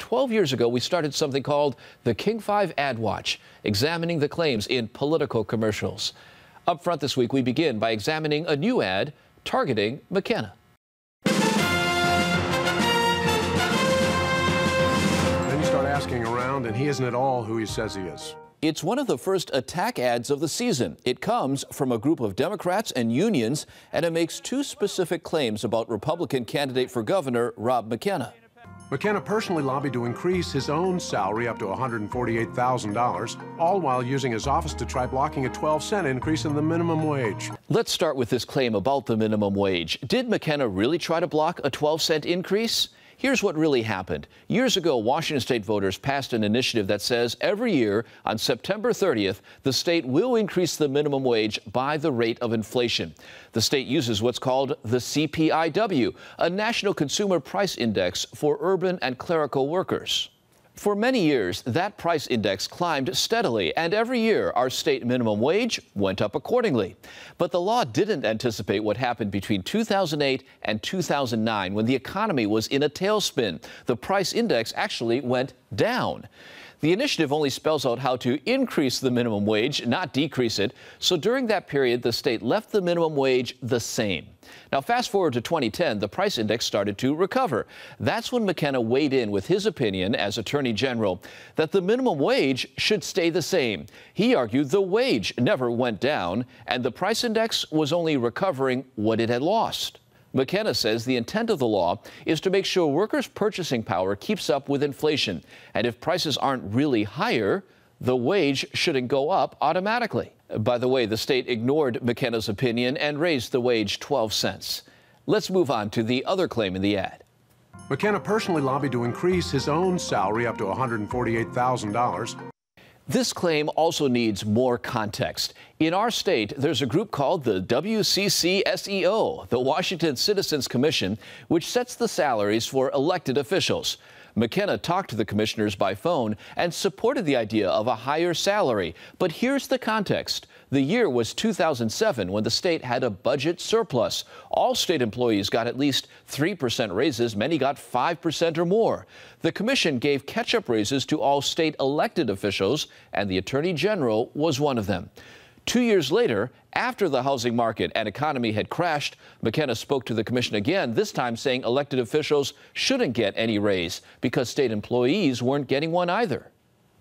12 years ago, we started something called the King 5 Ad Watch, examining the claims in political commercials. Up front this week, we begin by examining a new ad targeting McKenna. Then you start asking around, and he isn't at all who he says he is. It's one of the first attack ads of the season. It comes from a group of Democrats and unions, and it makes two specific claims about Republican candidate for governor Rob McKenna. McKenna personally lobbied to increase his own salary up to $148,000, all while using his office to try blocking a 12-cent increase in the minimum wage. Let's start with this claim about the minimum wage. Did McKenna really try to block a 12-cent increase? Here's what really happened. Years ago, Washington state voters passed an initiative that says every year on September 30th, the state will increase the minimum wage by the rate of inflation. The state uses what's called the CPIW, a National Consumer Price Index for urban and clerical workers. For many years, that price index climbed steadily, and every year our state minimum wage went up accordingly. But the law didn't anticipate what happened between 2008 and 2009 when the economy was in a tailspin. The price index actually went down. The initiative only spells out how to increase the minimum wage, not decrease it. So during that period, the state left the minimum wage the same. Now, fast forward to 2010, the price index started to recover. That's when McKenna weighed in with his opinion as Attorney General that the minimum wage should stay the same. He argued the wage never went down and the price index was only recovering what it had lost. McKenna says the intent of the law is to make sure workers' purchasing power keeps up with inflation. And if prices aren't really higher, the wage shouldn't go up automatically. By the way, the state ignored McKenna's opinion and raised the wage 12 cents. Let's move on to the other claim in the ad. McKenna personally lobbied to increase his own salary up to $148,000. This claim also needs more context. In our state, there's a group called the WCCSEO, the Washington Citizens Commission, which sets the salaries for elected officials. McKenna talked to the commissioners by phone and supported the idea of a higher salary. But here's the context. The year was 2007 when the state had a budget surplus. All state employees got at least 3% raises. Many got 5% or more. The commission gave catch-up raises to all state elected officials, and the Attorney General was one of them. 2 years later, after the housing market and economy had crashed, McKenna spoke to the commission again, this time saying elected officials shouldn't get any raise because state employees weren't getting one either.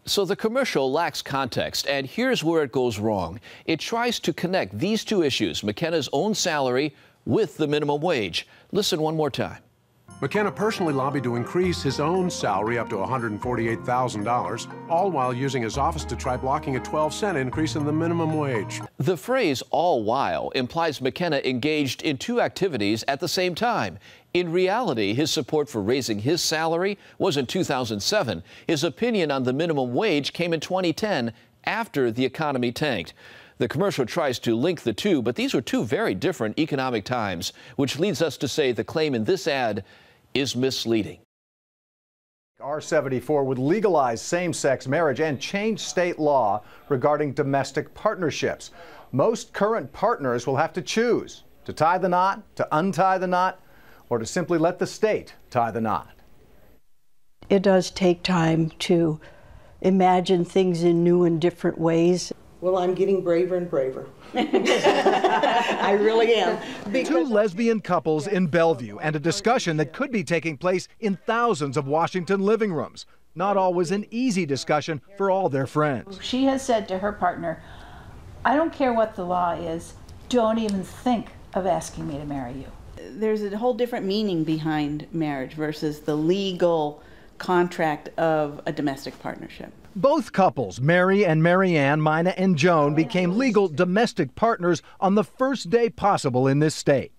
So the commercial lacks context, and here's where it goes wrong. It tries to connect these two issues, McKenna's own salary with the minimum wage. Listen one more time. McKenna personally lobbied to increase his own salary up to $148,000, all while using his office to try blocking a 12-cent increase in the minimum wage. The phrase "all while" implies McKenna engaged in two activities at the same time. In reality, his support for raising his salary was in 2007. His opinion on the minimum wage came in 2010 after the economy tanked. The commercial tries to link the two, but these are two very different economic times, which leads us to say the claim in this ad is misleading. R-74 would legalize same-sex marriage and change state law regarding domestic partnerships. Most current partners will have to choose to tie the knot, to untie the knot, or to simply let the state tie the knot. It does take time to imagine things in new and different ways. Well, I'm getting braver and braver. I really am. Two lesbian couples in Bellevue and a discussion that could be taking place in thousands of Washington living rooms. Not always an easy discussion for all their friends. She has said to her partner, I don't care what the law is, don't even think of asking me to marry you. There's a whole different meaning behind marriage versus the legal contract of a domestic partnership. Both couples, Mary and Marianne, Mina and Joan, became legal domestic partners on the first day possible in this state.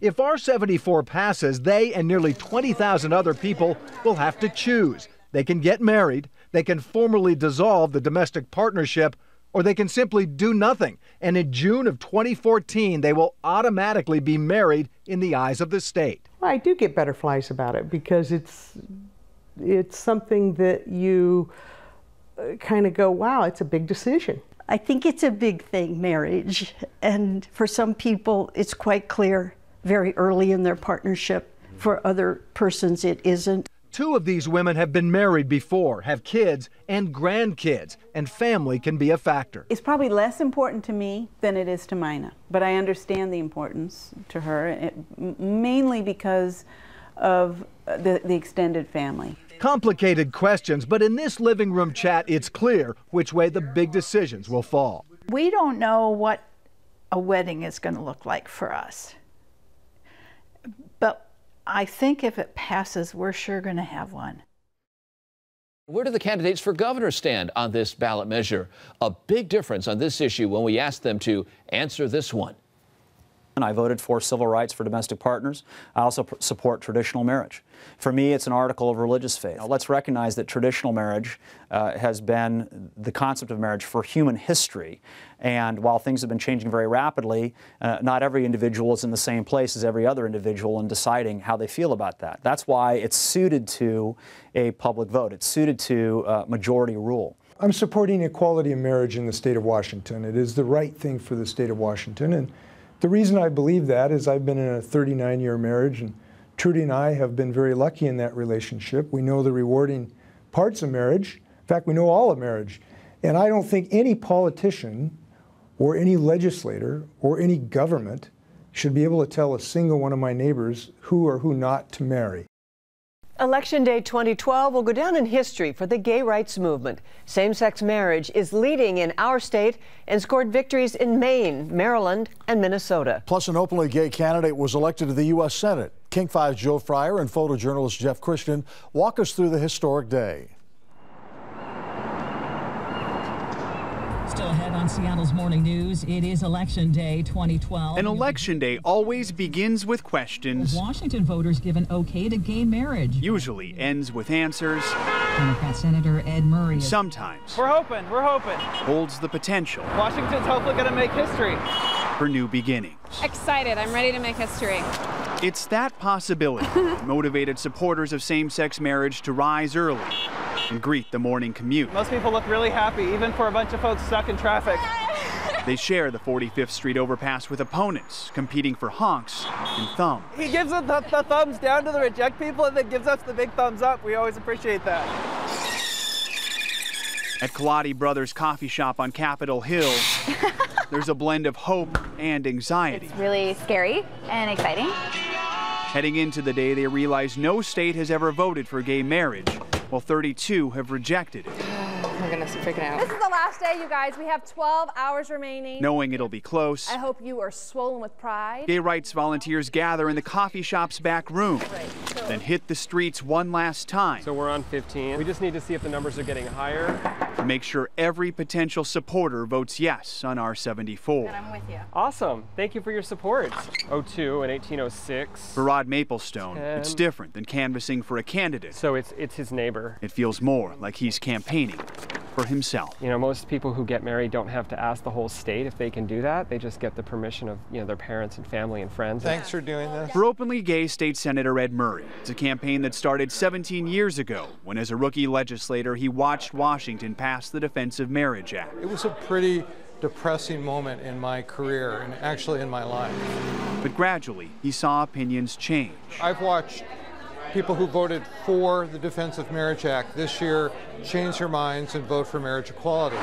If R-74 passes, they and nearly 20,000 other people will have to choose. They can get married, they can formally dissolve the domestic partnership, or they can simply do nothing. And in June of 2014, they will automatically be married in the eyes of the state. I do get butterflies about it because it's something that you kind of go, wow, it's a big decision. I think it's a big thing, marriage. And for some people, it's quite clear very early in their partnership. For other persons, it isn't. 2 of these women have been married before, have kids and grandkids, and family can be a factor. It's probably less important to me than it is to Mina, but I understand the importance to her, mainly because of the extended family. Complicated questions, but in this living room chat, it's clear which way the big decisions will fall. We don't know what a wedding is going to look like for us. But I think if it passes, we're sure going to have one. Where do the candidates for governor stand on this ballot measure? A big difference on this issue when we asked them to answer this one. And I voted for civil rights for domestic partners. I also support traditional marriage. For me, it's an article of religious faith. Now, let's recognize that traditional marriage has been the concept of marriage for human history. And while things have been changing very rapidly, not every individual is in the same place as every other individual in deciding how they feel about that. That's why it's suited to a public vote. It's suited to majority rule. I'm supporting equality in marriage in the state of Washington. It is the right thing for the state of Washington. And the reason I believe that is I've been in a 39-year marriage, and Trudy and I have been very lucky in that relationship. We know the rewarding parts of marriage. In fact, we know all of marriage. And I don't think any politician or any legislator or any government should be able to tell a single one of my neighbors who or who not to marry. Election Day 2012 will go down in history for the gay rights movement. Same-sex marriage is leading in our state and scored victories in Maine, Maryland, and Minnesota. Plus, an openly gay candidate was elected to the U.S. Senate. King 5's Joe Fryer and photojournalist Jeff Christian walk us through the historic day. Still ahead on Seattle's Morning News, it is Election Day 2012. An election day always begins with questions. Washington voters give an okay to gay marriage. Usually ends with answers. Democrat Senator Ed Murray. Sometimes. We're hoping. Holds the potential. Washington's hopefully going to make history. For new beginnings. Excited. I'm ready to make history. It's that possibility that motivated supporters of same-sex marriage to rise early and greet the morning commute. Most people look really happy, even for a bunch of folks stuck in traffic. They share the 45th Street overpass with opponents, competing for honks and thumbs. He gives us the thumbs down to the reject people and then gives us the big thumbs up. We always appreciate that. At Colati Brothers Coffee Shop on Capitol Hill, there's a blend of hope and anxiety. It's really scary and exciting. Heading into the day, they realize no state has ever voted for gay marriage, while 32 have rejected it. Oh my goodness, I'm freaking out. This is the last day, you guys. We have 12 hours remaining. Knowing it'll be close, I hope you are swollen with pride. gay rights volunteers gather in the coffee shop's back room, then hit the streets one last time. So we're on 15. We just need to see if the numbers are getting higher. To make sure every potential supporter votes yes on R-74. And I'm with you. Awesome. Thank you for your support. 02 and 1806. For Rod Maplestone, 10. it's different than canvassing for a candidate. So it's his neighbor. It feels more like he's campaigning for himself. You know, most people who get married don't have to ask the whole state if they can do that. They just get the permission of, their parents and family and friends. Thanks for doing this. For openly gay State Senator Ed Murray, it's a campaign that started 17 years ago when, as a rookie legislator, he watched Washington pass the Defense of Marriage Act. It was a pretty depressing moment in my career and actually in my life. But gradually, he saw opinions change. I've watched people who voted for the Defense of Marriage Act this year change their minds and vote for marriage equality.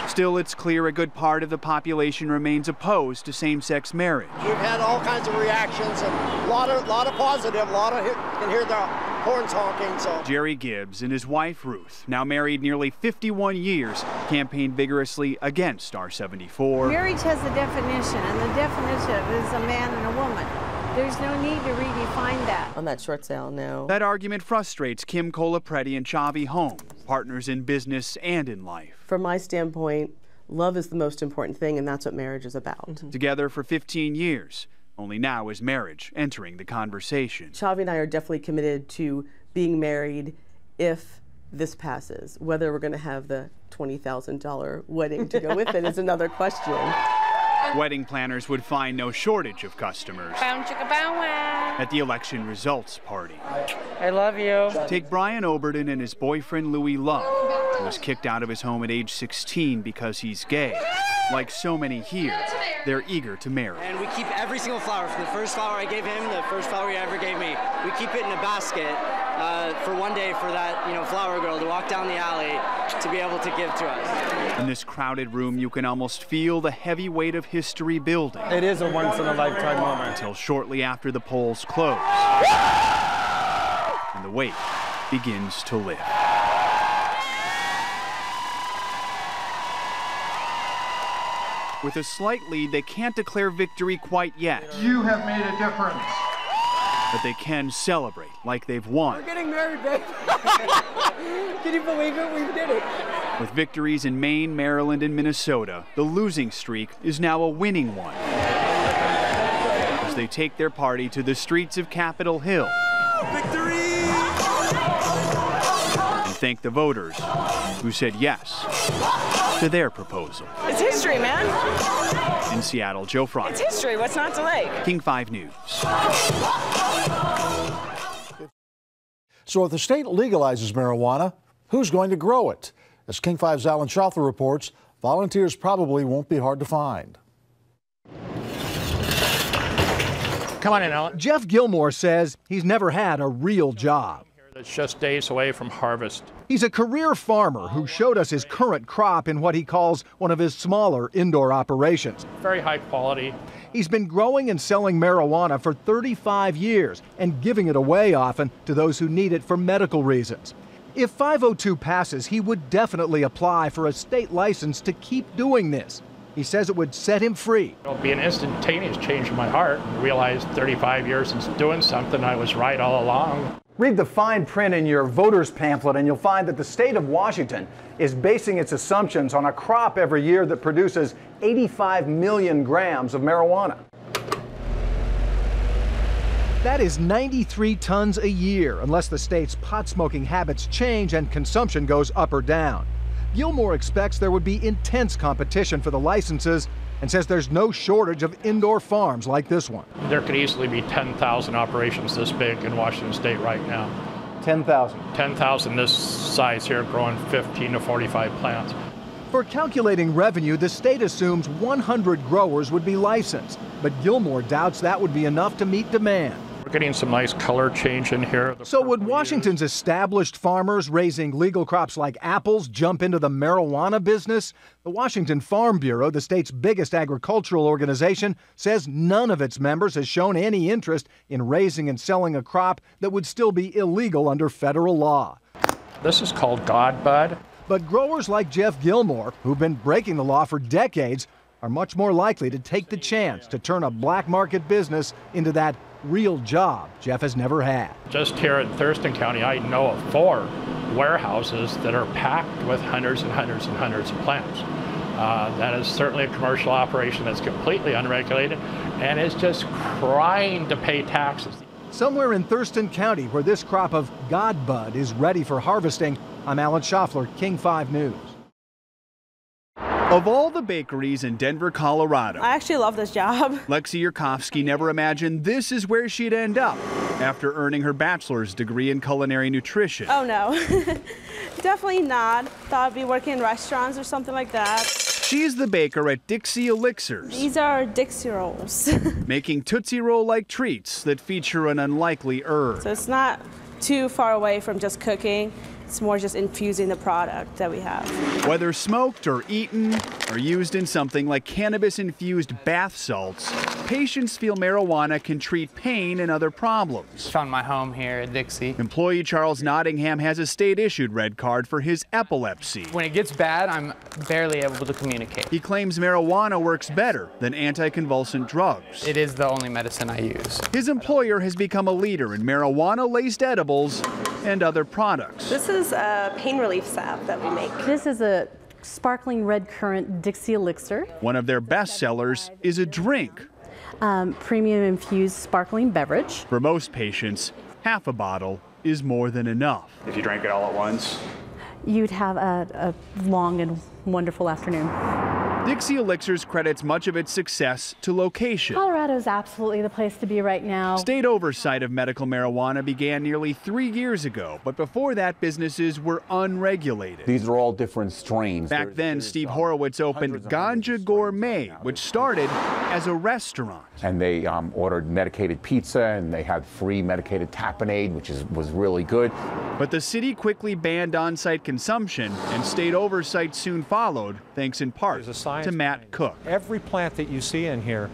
Still, it's clear a good part of the population remains opposed to same-sex marriage. We've had all kinds of reactions and a lot of positive, can hear the horns honking. So Jerry Gibbs and his wife Ruth, now married nearly 51 years, campaigned vigorously against R-74. Marriage has a definition, and the definition is a man and a woman. There's no need to redefine that. On that short sale, no. That argument frustrates Kim Colapreti and Chavi Holmes, partners in business and in life. From my standpoint, love is the most important thing, and that's what marriage is about. Together for 15 years. Only now is marriage entering the conversation. Chavi and I are definitely committed to being married if this passes. Whether we're going to have the $20,000 wedding to go with it is another question. Wedding planners would find no shortage of customers at the election results party. I love you. Take Brian Oberton and his boyfriend Louis Love, who was kicked out of his home at age 16 because he's gay. Like so many here, they're eager to marry. And we keep every single flower, from the first flower I gave him, the first flower he ever gave me. We keep it in a basket, for one day for that, flower girl to walk down the alley to be able to give to us. In this crowded room, you can almost feel the heavy weight of history building. It is a once-in-a-lifetime moment. Until shortly after the polls close, and the weight begins to lift. With a slight lead, they can't declare victory quite yet. You have made a difference. But they can celebrate like they've won. We're getting married, babe. Can you believe it? We did it. With victories in Maine, Maryland, and Minnesota, the losing streak is now a winning one. As they take their party to the streets of Capitol Hill. Victory! And thank the voters who said yes to their proposal. It's history, man. In Seattle, Joe Fry. It's history. What's not to like? King 5 News. So if the state legalizes marijuana, who's going to grow it? As King 5's Alan Schaffler reports, volunteers probably won't be hard to find. Come on in, Alan. Jeff Gilmore says he's never had a real job. It's just days away from harvest. He's a career farmer who showed us his current crop in what he calls one of his smaller indoor operations. Very high quality. He's been growing and selling marijuana for 35 years and giving it away often to those who need it for medical reasons. If 502 passes, he would definitely apply for a state license to keep doing this. He says it would set him free. It'll be an instantaneous change in my heart. I realized 35 years since doing something, I was right all along. Read the fine print in your voter's pamphlet and you'll find that the state of Washington is basing its assumptions on a crop every year that produces 85 million grams of marijuana. That is 93 tons a year, unless the state's pot smoking habits change and consumption goes up or down. Gilmore expects there would be intense competition for the licenses and says there's no shortage of indoor farms like this one. There could easily be 10,000 operations this big in Washington State right now. 10,000? 10,000 this size here, growing 15 to 45 plants. For calculating revenue, the state assumes 100 growers would be licensed, but Gilmore doubts that would be enough to meet demand. We're getting some nice color change in here. So would Washington's established farmers raising legal crops like apples jump into the marijuana business? The Washington Farm Bureau, the state's biggest agricultural organization, says none of its members has shown any interest in raising and selling a crop that would still be illegal under federal law. This is called God Bud. But growers like Jeff Gilmore, who've been breaking the law for decades, are much more likely to take the chance to turn a black market business into that real job Jeff has never had. Just here in Thurston County, I know of 4 warehouses that are packed with hundreds and hundreds and hundreds of plants. That is certainly a commercial operation that's completely unregulated and is just crying to pay taxes. Somewhere in Thurston County, where this crop of God Bud is ready for harvesting, I'm Alan Schaffler, King 5 News. Of all the bakeries in Denver, Colorado, I actually love this job. Lexi Yurkovsky never imagined this is where she'd end up after earning her bachelor's degree in culinary nutrition. Oh no, definitely not. Thought I'd be working in restaurants or something like that. She's the baker at Dixie Elixirs. These are Dixie rolls. Making Tootsie Roll-like treats that feature an unlikely herb. So it's not too far away from just cooking. It's more just infusing the product that we have. Whether smoked or eaten or used in something like cannabis-infused bath salts, patients feel marijuana can treat pain and other problems. Found my home here at Dixie. Employee Charles Nottingham has a state-issued red card for his epilepsy. When it gets bad, I'm barely able to communicate. He claims marijuana works better than anticonvulsant drugs. It is the only medicine I use. His employer has become a leader in marijuana-laced edibles and other products. This is a pain relief salve that we make. This is a sparkling red currant Dixie Elixir. One of their best sellers is a drink. Premium infused sparkling beverage. For most patients, half a bottle is more than enough. If you drank it all at once, you'd have a long and wonderful afternoon. Dixie Elixirs credits much of its success to location. Colorado is absolutely the place to be right now. State oversight of medical marijuana began nearly 3 years ago, but before that, businesses were unregulated. These are all different strains. Back then, Steve Horowitz opened Ganja Gourmet, which started as a restaurant. And they ordered medicated pizza, and they had free medicated tapenade, which was really good. But the city quickly banned on-site consumption, and state oversight soon followed, thanks in part to Matt Cook. Every plant that you see in here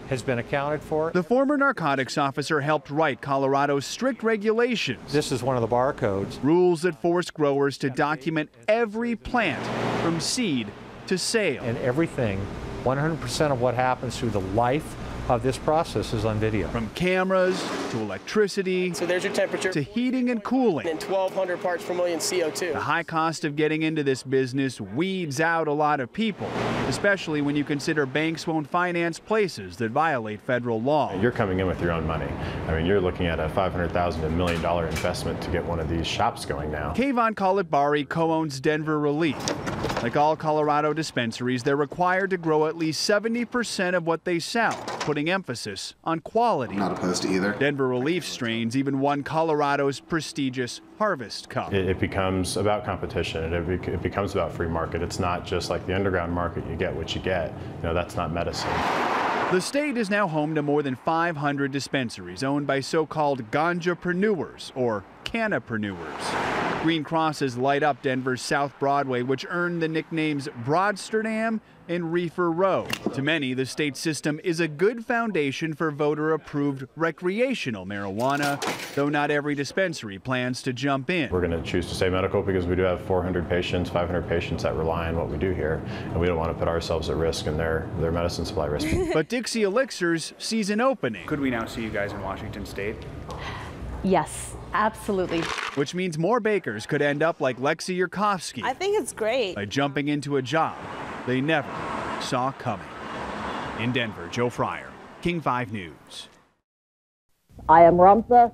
has been accounted for. The former narcotics officer helped write Colorado's strict regulations. This is one of the barcodes. Rules that force growers to document every plant from seed to sale. And everything, 100% of what happens through the life of this process is on video. From cameras to electricity. So there's your temperature. To heating and cooling. And 1,200 parts per million CO2. The high cost of getting into this business weeds out a lot of people, especially when you consider banks won't finance places that violate federal law. You're coming in with your own money. I mean, you're looking at a $500,000 to $1 million investment to get one of these shops going now. Kayvon Kalatbari co-owns Denver Relief. Like all Colorado dispensaries, they're required to grow at least 70% of what they sell, putting emphasis on quality. I'm not opposed to either. Denver Relief strains even won Colorado's prestigious Harvest Cup. It becomes about competition. It becomes about free market. It's not just like the underground market. You get what you get. You know, that's not medicine. The state is now home to more than 500 dispensaries owned by so-called ganjapreneurs or cannapreneurs. Green crosses light up Denver's South Broadway, which earned the nicknames Broadsterdam and Reefer Row. To many, the state system is a good foundation for voter-approved recreational marijuana, though not every dispensary plans to jump in. We're going to choose to stay medical because we do have 400 patients, 500 patients that rely on what we do here, and we don't want to put ourselves at risk and their medicine supply risk. But Dixie Elixir's sees an opening. Could we now see you guys in Washington State? Yes, absolutely. Which means more bakers could end up like Lexi Yurkovsky. I think it's great. By jumping into a job they never saw coming. In Denver, Joe Fryer, King 5 News. I am Ramtha,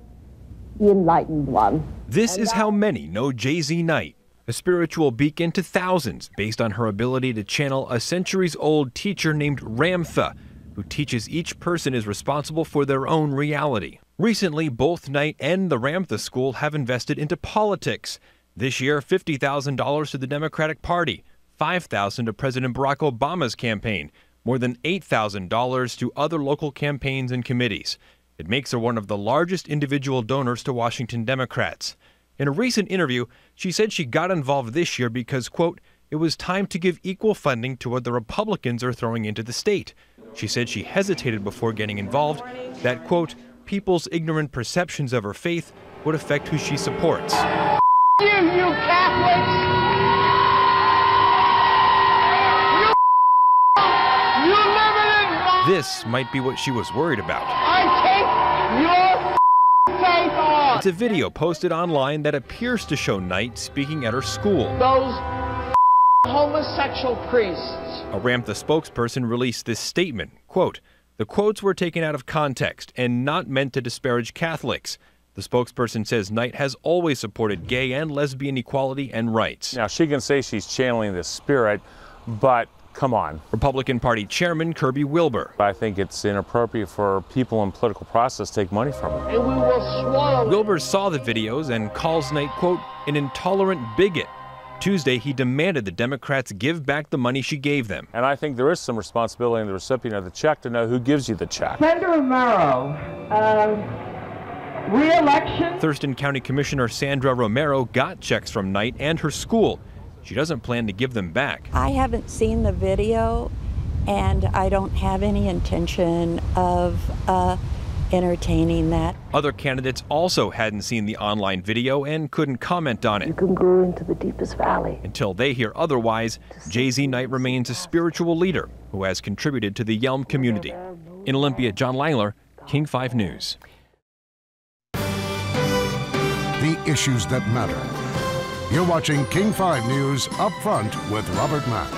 the Enlightened One. This is how many know Jay-Z Knight, a spiritual beacon to thousands based on her ability to channel a centuries-old teacher named Ramtha, who teaches each person is responsible for their own reality. Recently, both Knight and the Ramtha School have invested into politics. This year, $50,000 to the Democratic Party, $5,000 to President Barack Obama's campaign, more than $8,000 to other local campaigns and committees. It makes her one of the largest individual donors to Washington Democrats. In a recent interview, she said she got involved this year because, quote, it was time to give equal funding to what the Republicans are throwing into the state. She said she hesitated before getting involved, that, quote, people's ignorant perceptions of her faith would affect who she supports. You Catholics! You limited. This might be what she was worried about. I take your faith off. It's a video posted online that appears to show Knight speaking at her school. Those homosexual priests. A Ramtha spokesperson released this statement, quote, the quotes were taken out of context and not meant to disparage Catholics. The spokesperson says Knight has always supported gay and lesbian equality and rights. Now, she can say she's channeling the spirit, but come on. Republican Party Chairman Kirby Wilbur. I think it's inappropriate for people in political process to take money from them. And we will swallow. Wilbur saw the videos and calls Knight, quote, an intolerant bigot. Tuesday, he demanded the Democrats give back the money she gave them. And I think there is some responsibility in the recipient of the check to know who gives you the check. Senator Romero, re-election. Thurston County Commissioner Sandra Romero got checks from Knight and her school. She doesn't plan to give them back. I haven't seen the video, and I don't have any intention of entertaining that. Other candidates also hadn't seen the online video and couldn't comment on it. You can grow into the deepest valley. Until they hear otherwise, Jay-Z Knight remains a spiritual leader who has contributed to the Yelm community. In Olympia, John Langler, King 5 News. The issues that matter. You're watching King 5 News Up Front with Robert Mack.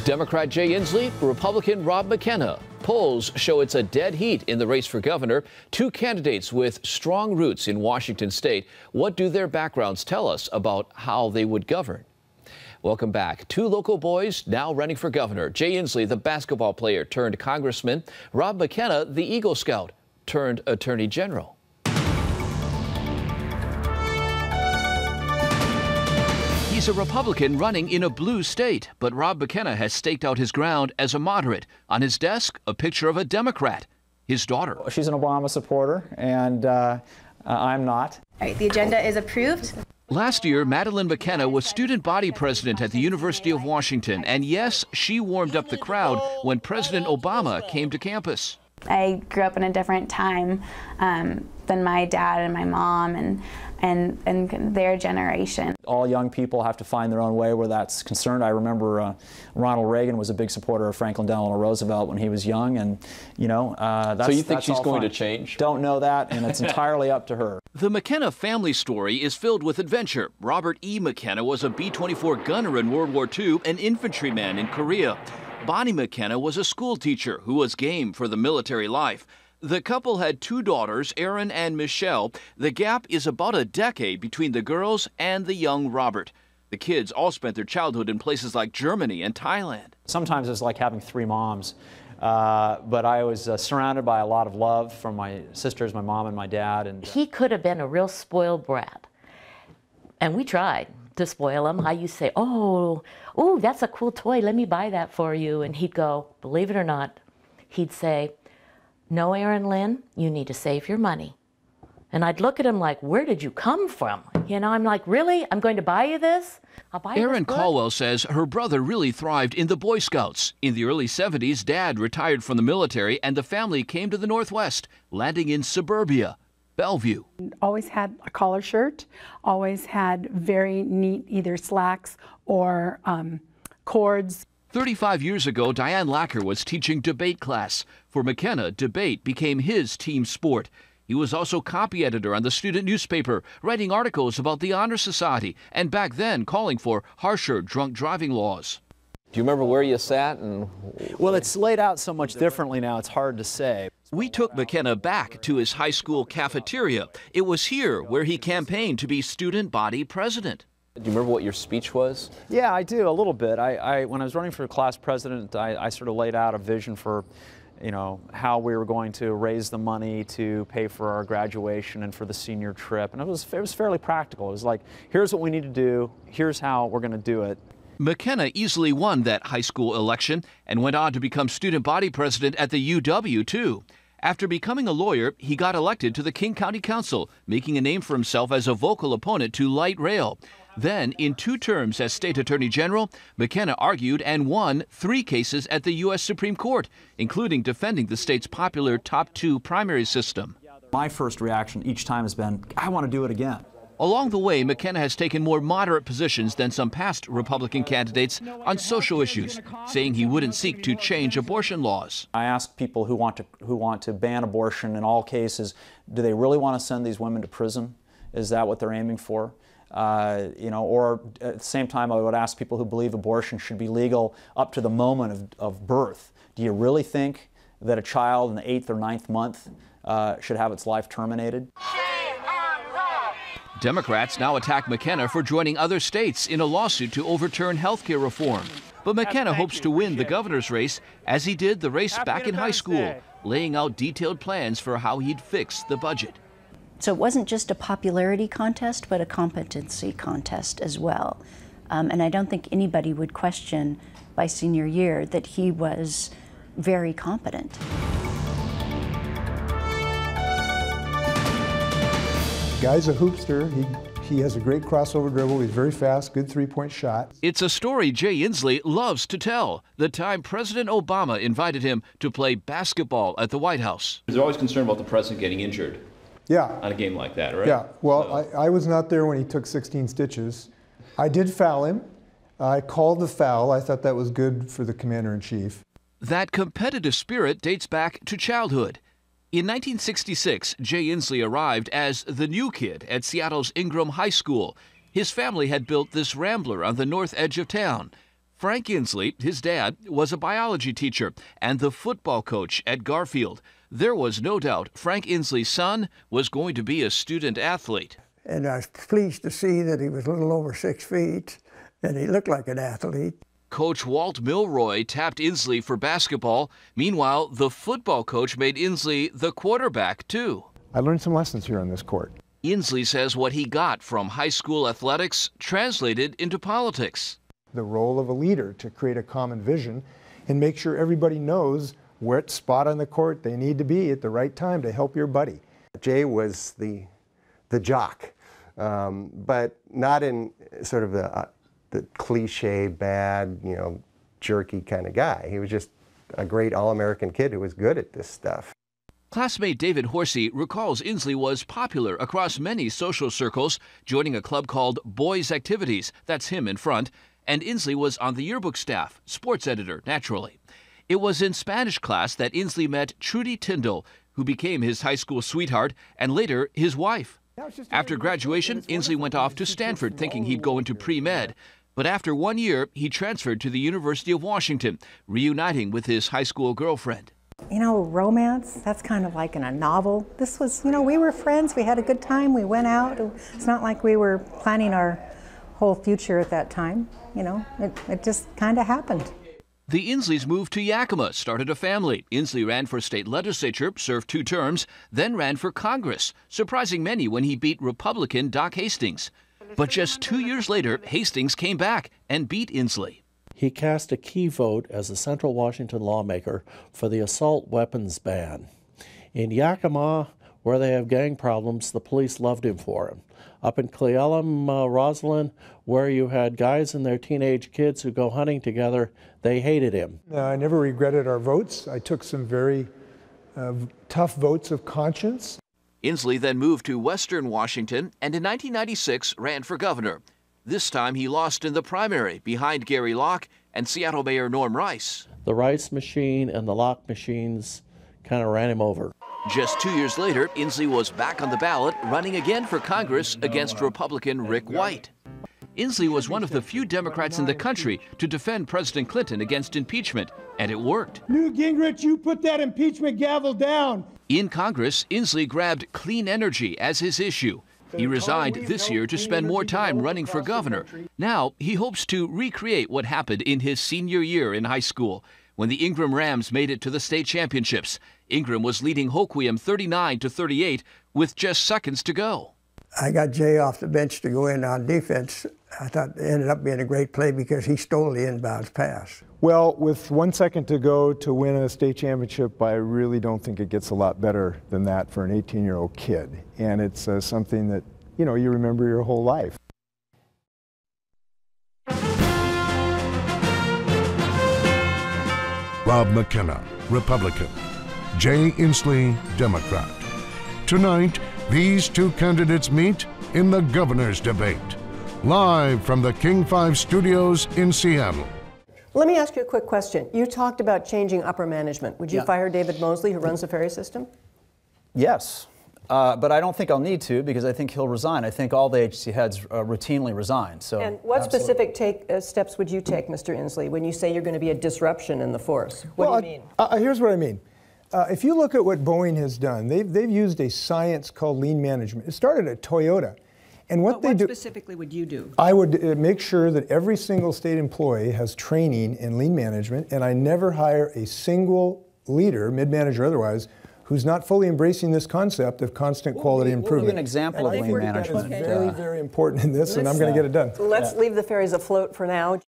Democrat Jay Inslee, Republican Rob McKenna. Polls show it's a dead heat in the race for governor. Two candidates with strong roots in Washington state. What do their backgrounds tell us about how they would govern? Welcome back. Two local boys now running for governor. Jay Inslee, the basketball player turned congressman. Rob McKenna, the Eagle Scout turned attorney general. He's a Republican running in a blue state, but Rob McKenna has staked out his ground as a moderate. On his desk, a picture of a Democrat, his daughter. She's an Obama supporter, and I'm not. All right, the agenda is approved. Last year, Madeleine McKenna was student body president at the University of Washington, and yes, she warmed up the crowd when President Obama came to campus. I grew up in a different time than my dad and my mom and their generation. All young people have to find their own way where that's concerned. I remember Ronald Reagan was a big supporter of Franklin Delano Roosevelt when he was young, and you know, that's So you think that's she's all going fine. to change? Don't know that, and it's entirely up to her. The McKenna family story is filled with adventure. Robert E. McKenna was a B-24 gunner in World War II, an infantryman in Korea. Bonnie McKenna was a school teacher who was game for the military life. The couple had 2 daughters, Erin and Michelle. The gap is about a decade between the girls and the young Robert. The kids all spent their childhood in places like Germany and Thailand. Sometimes it's like having 3 moms, but I was surrounded by a lot of love from my sisters, my mom and my dad. And he could have been a real spoiled brat, and we tried to spoil him. I used to say, oh, that's a cool toy, let me buy that for you. And he'd go, believe it or not, he'd say, no, Erin Lynn, you need to save your money. And I'd look at him like, where did you come from? You know, I'm like, really? I'm going to buy you this? I'll buy you Erin this book? Caldwell says her brother really thrived in the Boy Scouts. In the early 70s, Dad retired from the military and the family came to the Northwest, landing in suburbia, Bellevue. Always had a collar shirt, always had very neat either slacks or cords. 35 years ago, Diane Lacker was teaching debate class. For McKenna, debate became his team sport. He was also copy editor on the student newspaper, writing articles about the Honor Society, and back then calling for harsher drunk driving laws. Do you remember where you sat? Well, it's laid out so much differently now, it's hard to say. We took McKenna back to his high school cafeteria. It was here where he campaigned to be student body president. Do you remember what your speech was? Yeah, I do, a little bit. When I was running for class president, I sort of laid out a vision for, you know, how we were going to raise the money to pay for our graduation and for the senior trip. And it was fairly practical. It was like, here's what we need to do, here's how we're going to do it. McKenna easily won that high school election and went on to become student body president at the UW, too. After becoming a lawyer, he got elected to the King County Council, making a name for himself as a vocal opponent to light rail. Then, in 2 terms as state attorney general, McKenna argued and won 3 cases at the U.S. Supreme Court, including defending the state's popular top 2 primary system. My first reaction each time has been, I want to do it again. Along the way, McKenna has taken more moderate positions than some past Republican candidates on social issues, saying he wouldn't seek to change abortion laws. I ask people who want to ban abortion in all cases, do they really want to send these women to prison? Is that what they're aiming for? You know, or at the same time, I would ask people who believe abortion should be legal up to the moment of birth. Do you really think that a child in the 8th or 9th month should have its life terminated? Democrats now attack McKenna for joining other states in a lawsuit to overturn health care reform. But McKenna hopes to win the governor's race as he did the race back in high school, laying out detailed plans for how he'd fix the budget. So it wasn't just a popularity contest, but a competency contest as well. And I don't think anybody would question by senior year that he was very competent. Guy's a hoopster. He has a great crossover dribble. He's very fast, good three-point shot. It's a story Jay Inslee loves to tell. The time President Obama invited him to play basketball at the White House. They're always concerned about the president getting injured. Yeah. On a game like that, right? Yeah. Well, I was not there when he took 16 stitches. I did foul him. I called the foul. I thought that was good for the commander-in-chief. That competitive spirit dates back to childhood. In 1966, Jay Inslee arrived as the new kid at Seattle's Ingram High School. His family had built this rambler on the north edge of town. Frank Inslee, his dad, was a biology teacher and the football coach at Garfield. There was no doubt Frank Inslee's son was going to be a student athlete. And I was pleased to see that he was a little over 6 feet and he looked like an athlete. Coach Walt Milroy tapped Inslee for basketball. Meanwhile, the football coach made Inslee the quarterback, too. I learned some lessons here on this court. Inslee says what he got from high school athletics translated into politics. The role of a leader to create a common vision and make sure everybody knows what spot on the court they need to be at the right time to help your buddy. Jay was the jock, but not in sort of the cliche, bad, jerky kind of guy. He was just a great all-American kid who was good at this stuff. Classmate David Horsey recalls Inslee was popular across many social circles, joining a club called Boys Activities, that's him in front, and Inslee was on the yearbook staff, sports editor, naturally. It was in Spanish class that Inslee met Trudy Tyndall, who became his high school sweetheart and later his wife. After graduation, Inslee went off to Stanford thinking he'd go into pre-med, but after 1 year, he transferred to the University of Washington, reuniting with his high school girlfriend. Romance, that's kind of like in a novel. This was, we were friends, we had a good time, we went out. It's not like we were planning our whole future at that time, it just kind of happened. The Inslees moved to Yakima, started a family. Inslee ran for state legislature, served 2 terms, then ran for Congress, surprising many when he beat Republican Doc Hastings. But just 2 years later, Hastings came back and beat Inslee. He cast a key vote as a central Washington lawmaker for the assault weapons ban. In Yakima, where they have gang problems, the police loved him for him. Up in Cle Elum, Roslyn, where you had guys and their teenage kids who go hunting together, they hated him. I never regretted our votes. I took some very tough votes of conscience. Inslee then moved to Western Washington and in 1996 ran for governor. This time he lost in the primary behind Gary Locke and Seattle Mayor Norm Rice. The Rice machine and the Locke machines kind of ran him over. Just 2 years later, Inslee was back on the ballot, running again for Congress against Republican Rick White. Inslee was one of the few Democrats in the country to defend President Clinton against impeachment, and it worked. Newt Gingrich, you put that impeachment gavel down. In Congress, Inslee grabbed clean energy as his issue. He resigned this year to spend more time running for governor. Now, he hopes to recreate what happened in his senior year in high school, when the Ingram Rams made it to the state championships. Ingram was leading Hoquiam 39-38 with just seconds to go. I got Jay off the bench to go in on defense. I thought it ended up being a great play because he stole the inbounds pass. Well, with 1 second to go to win a state championship, I really don't think it gets a lot better than that for an 18-year-old kid. And it's something that, you remember your whole life. Rob McKenna, Republican. Jay Inslee, Democrat. Tonight, these 2 candidates meet in the governor's debate. Live from the King 5 studios in Seattle. Let me ask you a quick question. You talked about changing upper management. Would you fire David Mosley, who runs the ferry system? Yes, but I don't think I'll need to because I think he'll resign. I think all the agency heads routinely resign. So. And what specific steps would you take, Mr. Inslee, when you say you're going to be a disruption in the force? What do you mean? Here's what I mean. If you look at what Boeing has done, they've used a science called lean management. It started at Toyota. And what specifically would you do? I would make sure that every single state employee has training in lean management, and I never hire a single leader, mid-manager or otherwise, who's not fully embracing this concept of constant quality improvement. We'll give an example of lean management. That is very, very important in this, and I'm going to get it done. Let's leave the ferries afloat for now.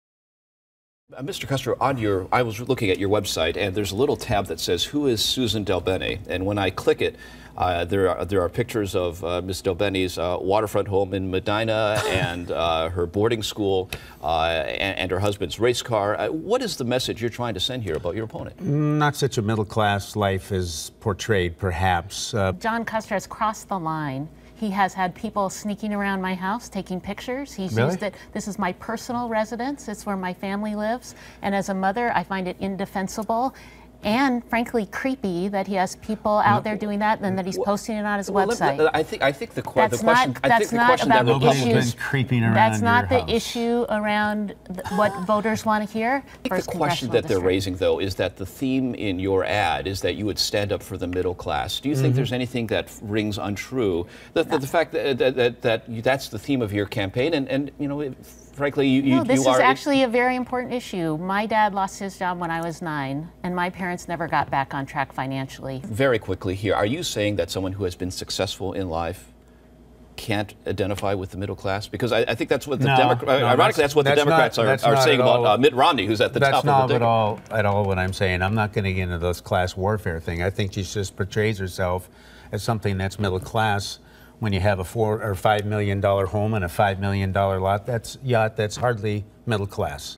Mr. Custer, I was looking at your website, and there's a little tab that says, "Who is Susan Delbene?" And when I click it, there are pictures of Ms. Delbene's waterfront home in Medina and her boarding school and her husband's race car. What is the message you're trying to send here about your opponent? Not such a middle-class life as portrayed, perhaps. John Custer has crossed the line. He has had people sneaking around my house taking pictures. He's used it. This is my personal residence. It's where my family lives. And as a mother, I find it indefensible and frankly creepy that he has people out there doing that and that he's posting it on his website. I think the question that's not about the issues. Creeping around that's not your the house. issue around what voters want to hear. I think the question that they're raising, though, is that the theme in your ad is that you would stand up for the middle class. Do you think there's anything that rings untrue? The fact that that's the theme of your campaign, and frankly, this is actually a very important issue. My dad lost his job when I was 9, and my parents never got back on track financially. Very quickly here, are you saying that someone who has been successful in life can't identify with the middle class? Because I think that's what the No, ironically, that's what the Democrats are saying about Mitt Romney, who's at the top of the ticket. That's not at all what I'm saying. I'm not going to get into this class warfare thing. I think she just portrays herself as something that's middle class. When you have a $4 or $5 million home and a $5 million yacht, that's hardly middle class.